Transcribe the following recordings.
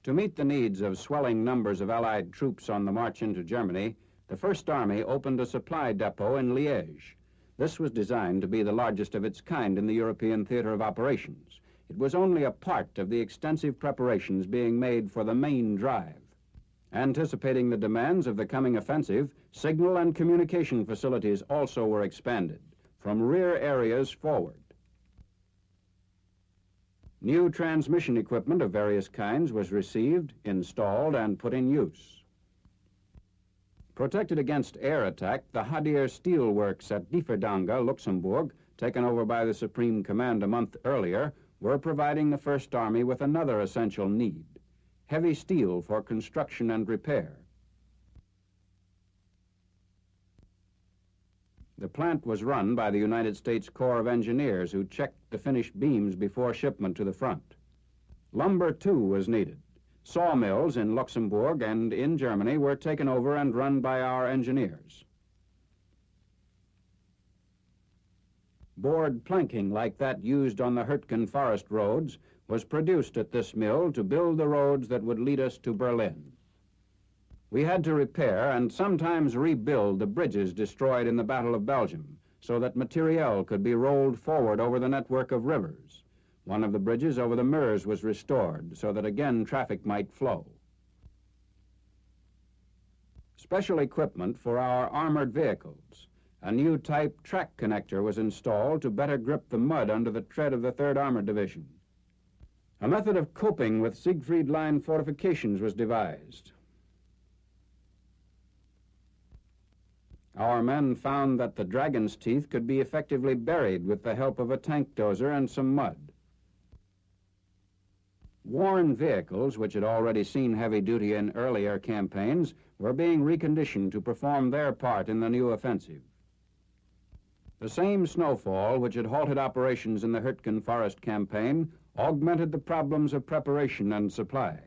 To meet the needs of swelling numbers of Allied troops on the march into Germany, the First Army opened a supply depot in Liège. This was designed to be the largest of its kind in the European theater of operations. It was only a part of the extensive preparations being made for the main drive. Anticipating the demands of the coming offensive, signal and communication facilities also were expanded, from rear areas forward. New transmission equipment of various kinds was received, installed, and put in use. Protected against air attack, the Hadier Steel Works at Differdange, Luxembourg, taken over by the Supreme Command a month earlier, were providing the First Army with another essential need: heavy steel for construction and repair. The plant was run by the United States Corps of Engineers, who checked the finished beams before shipment to the front. Lumber, too, was needed. Sawmills in Luxembourg and in Germany were taken over and run by our engineers. Board planking like that used on the Hürtgen forest roads was produced at this mill to build the roads that would lead us to Berlin. We had to repair and sometimes rebuild the bridges destroyed in the Battle of Belgium so that materiel could be rolled forward over the network of rivers. One of the bridges over the Meuse was restored so that again traffic might flow. Special equipment for our armored vehicles. A new type track connector was installed to better grip the mud under the tread of the 3rd Armored Division. A method of coping with Siegfried Line fortifications was devised. Our men found that the Dragon's Teeth could be effectively buried with the help of a tank dozer and some mud. Worn vehicles, which had already seen heavy duty in earlier campaigns, were being reconditioned to perform their part in the new offensive. The same snowfall which had halted operations in the Hürtgen Forest campaign augmented the problems of preparation and supply.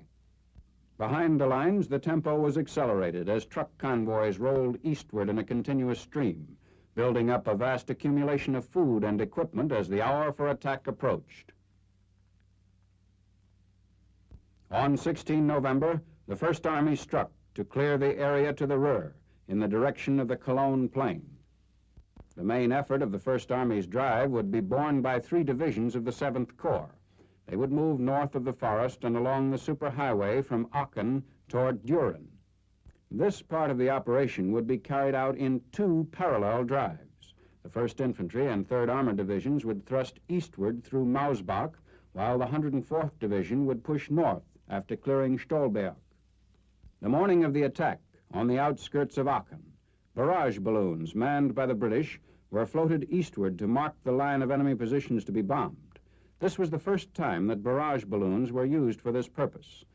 Behind the lines, the tempo was accelerated as truck convoys rolled eastward in a continuous stream, building up a vast accumulation of food and equipment as the hour for attack approached. On 16 November, the First Army struck to clear the area to the Roer in the direction of the Cologne Plain. The main effort of the First Army's drive would be borne by 3 divisions of the 7th Corps. They would move north of the forest and along the superhighway from Aachen toward Düren. This part of the operation would be carried out in 2 parallel drives. The 1st Infantry and 3rd Armored Divisions would thrust eastward through Mausbach, while the 104th Division would push north after clearing Stolberg. The morning of the attack, on the outskirts of Aachen, barrage balloons manned by the British were floated eastward to mark the line of enemy positions to be bombed. This was the first time that barrage balloons were used for this purpose.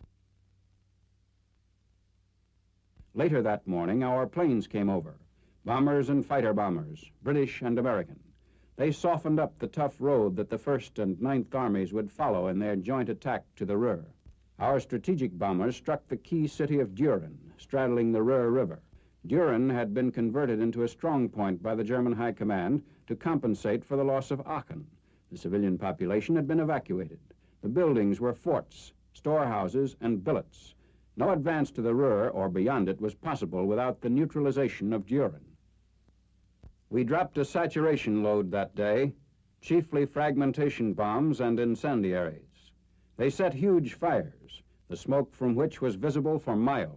Later that morning, our planes came over, bombers and fighter bombers, British and American. They softened up the tough road that the 1st and 9th Armies would follow in their joint attack to the Roer. Our strategic bombers struck the key city of Düren, straddling the Roer River. Düren had been converted into a strong point by the German High Command to compensate for the loss of Aachen. The civilian population had been evacuated. The buildings were forts, storehouses, and billets. No advance to the Roer or beyond it was possible without the neutralization of Düren. We dropped a saturation load that day, chiefly fragmentation bombs and incendiaries. They set huge fires, the smoke from which was visible for miles.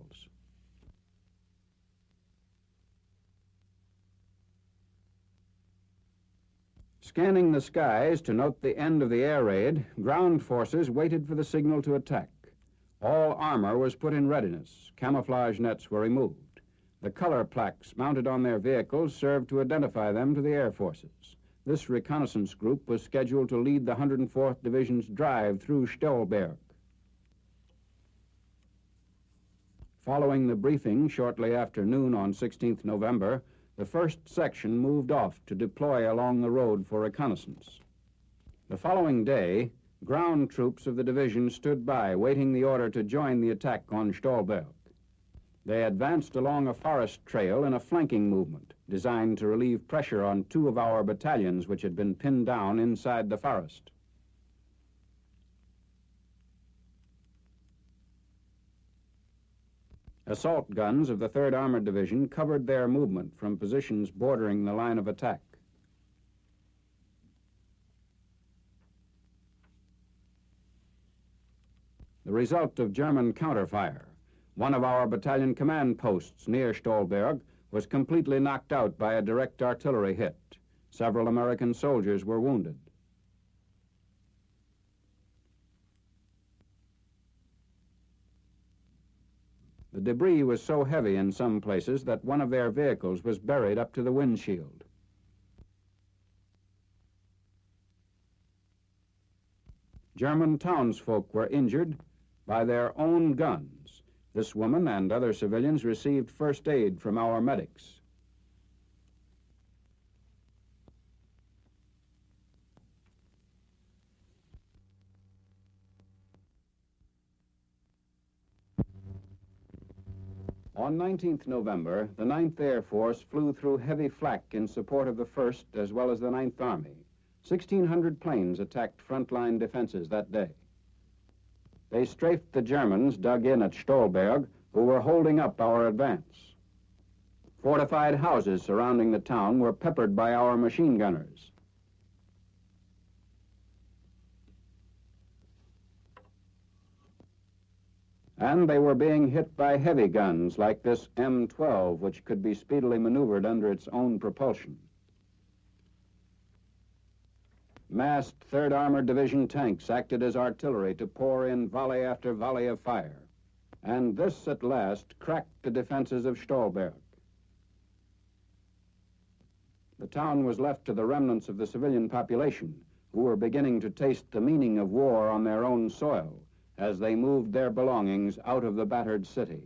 Scanning the skies to note the end of the air raid, ground forces waited for the signal to attack. All armor was put in readiness. Camouflage nets were removed. The color plaques mounted on their vehicles served to identify them to the air forces. This reconnaissance group was scheduled to lead the 104th Division's drive through Stolberg. Following the briefing shortly after noon on 16th November, the 1st section moved off to deploy along the road for reconnaissance. The following day, ground troops of the division stood by, waiting the order to join the attack on Stolberg. They advanced along a forest trail in a flanking movement, designed to relieve pressure on 2 of our battalions which had been pinned down inside the forest. Assault guns of the 3rd Armored Division covered their movement from positions bordering the line of attack. The result of German counterfire: one of our battalion command posts near Stolberg was completely knocked out by a direct artillery hit. Several American soldiers were wounded. The debris was so heavy in some places that one of their vehicles was buried up to the windshield. German townsfolk were injured by their own guns. This woman and other civilians received first aid from our medics. On 19th November, the 9th Air Force flew through heavy flak in support of the 1st as well as the 9th Army. 1,600 planes attacked frontline defenses that day. They strafed the Germans dug in at Stolberg, who were holding up our advance. Fortified houses surrounding the town were peppered by our machine gunners. And they were being hit by heavy guns like this M12, which could be speedily maneuvered under its own propulsion. Massed 3rd Armored Division tanks acted as artillery to pour in volley after volley of fire. And this, at last, cracked the defenses of Stolberg. The town was left to the remnants of the civilian population, who were beginning to taste the meaning of war on their own soil as they moved their belongings out of the battered city.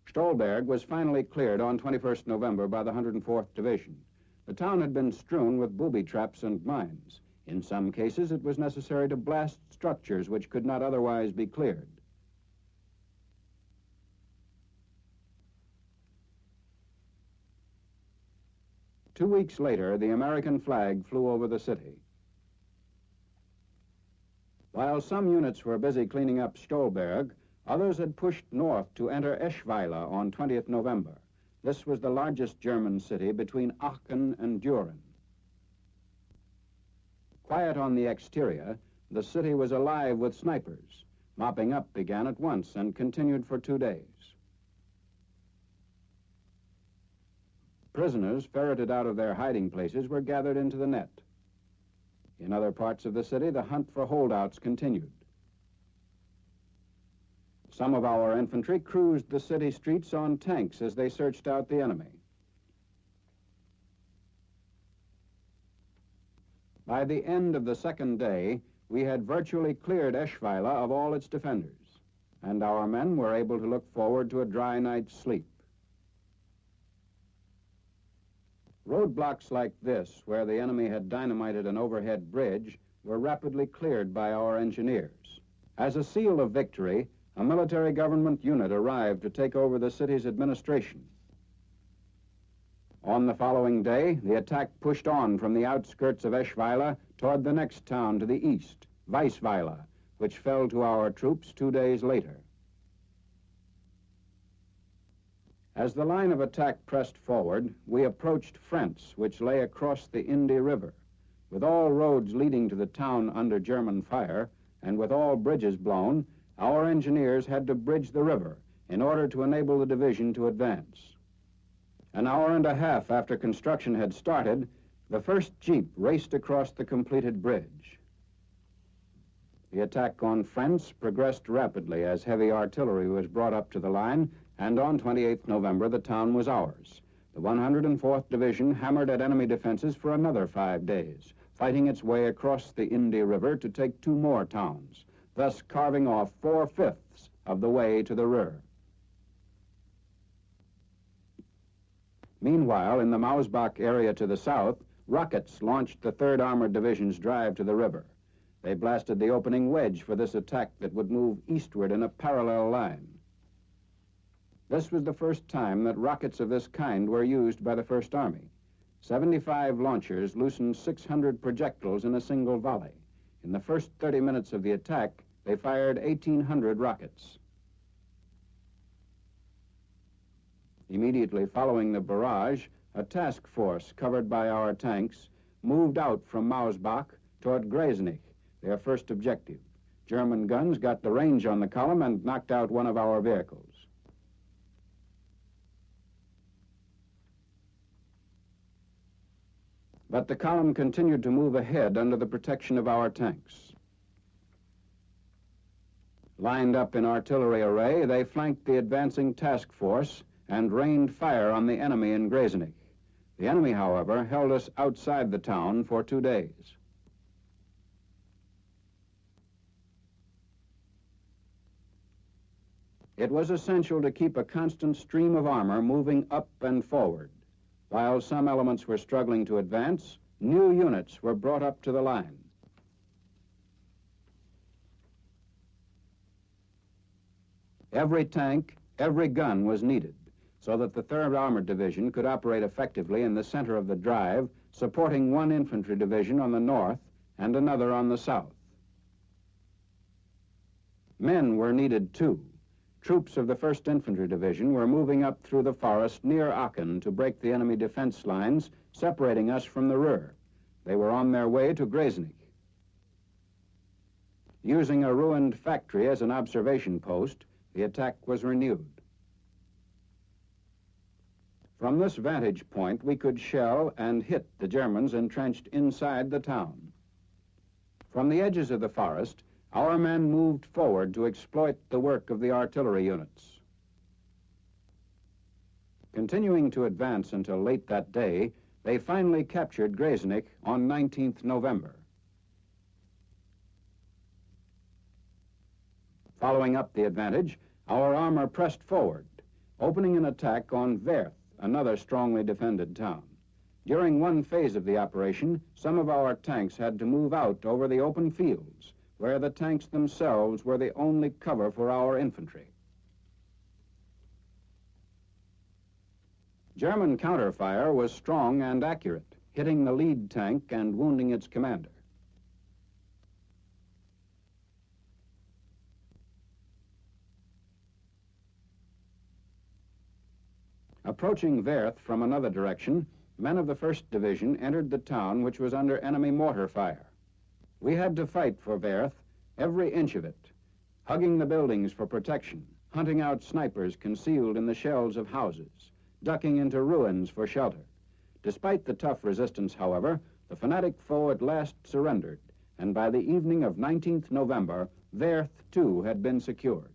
Stolberg was finally cleared on 21st November by the 104th Division. The town had been strewn with booby traps and mines. In some cases, it was necessary to blast structures which could not otherwise be cleared. Two weeks later, the American flag flew over the city. While some units were busy cleaning up Stolberg, others had pushed north to enter Eschweiler on 20th November. This was the largest German city between Aachen and Düren. Quiet on the exterior, the city was alive with snipers. Mopping up began at once and continued for 2 days. Prisoners ferreted out of their hiding places were gathered into the net. In other parts of the city, the hunt for holdouts continued. Some of our infantry cruised the city streets on tanks as they searched out the enemy. By the end of the 2nd day, we had virtually cleared Eschweiler of all its defenders, and our men were able to look forward to a dry night's sleep. Roadblocks like this, where the enemy had dynamited an overhead bridge, were rapidly cleared by our engineers. As a seal of victory, a military government unit arrived to take over the city's administration. On the following day, the attack pushed on from the outskirts of Eschweiler toward the next town to the east, Weissweiler, which fell to our troops 2 days later. As the line of attack pressed forward, we approached Frentz, which lay across the Indi River. With all roads leading to the town under German fire, and with all bridges blown, our engineers had to bridge the river in order to enable the division to advance. An hour and a half after construction had started, the first jeep raced across the completed bridge. The attack on Frentz progressed rapidly as heavy artillery was brought up to the line, and on 28th November, the town was ours. The 104th Division hammered at enemy defenses for another 5 days, fighting its way across the Indi River to take 2 more towns, thus carving off 4/5 of the way to the Roer. Meanwhile, in the Mausbach area to the south, rockets launched the 3rd Armored Division's drive to the river. They blasted the opening wedge for this attack that would move eastward in a parallel line. This was the first time that rockets of this kind were used by the 1st Army. 75 launchers loosened 600 projectiles in a single volley. In the first 30 minutes of the attack, they fired 1,800 rockets. Immediately following the barrage, a task force covered by our tanks moved out from Mausbach toward Gresenich, their first objective. German guns got the range on the column and knocked out one of our vehicles. But the column continued to move ahead under the protection of our tanks. Lined up in artillery array, they flanked the advancing task force and rained fire on the enemy in Gresenich. The enemy, however, held us outside the town for 2 days. It was essential to keep a constant stream of armor moving up and forward. While some elements were struggling to advance, new units were brought up to the line. Every tank, every gun was needed, so that the 3rd Armored Division could operate effectively in the center of the drive, supporting one infantry division on the north and another on the south. Men were needed too. Troops of the 1st Infantry Division were moving up through the forest near Aachen to break the enemy defense lines, separating us from the Roer. They were on their way to Gresenich. Using a ruined factory as an observation post, the attack was renewed. From this vantage point, we could shell and hit the Germans entrenched inside the town. From the edges of the forest, our men moved forward to exploit the work of the artillery units. Continuing to advance until late that day, they finally captured Gresenich on 19th November. Following up the advantage, our armor pressed forward, opening an attack on Werth, another strongly defended town. During one phase of the operation, some of our tanks had to move out over the open fields, where the tanks themselves were the only cover for our infantry. German counterfire was strong and accurate, hitting the lead tank and wounding its commander. Approaching Werth from another direction, men of the 1st Division entered the town, which was under enemy mortar fire. We had to fight for Werth, every inch of it, hugging the buildings for protection, hunting out snipers concealed in the shells of houses, ducking into ruins for shelter. Despite the tough resistance, however, the fanatic foe at last surrendered, and by the evening of 19th November, Werth, too, had been secured.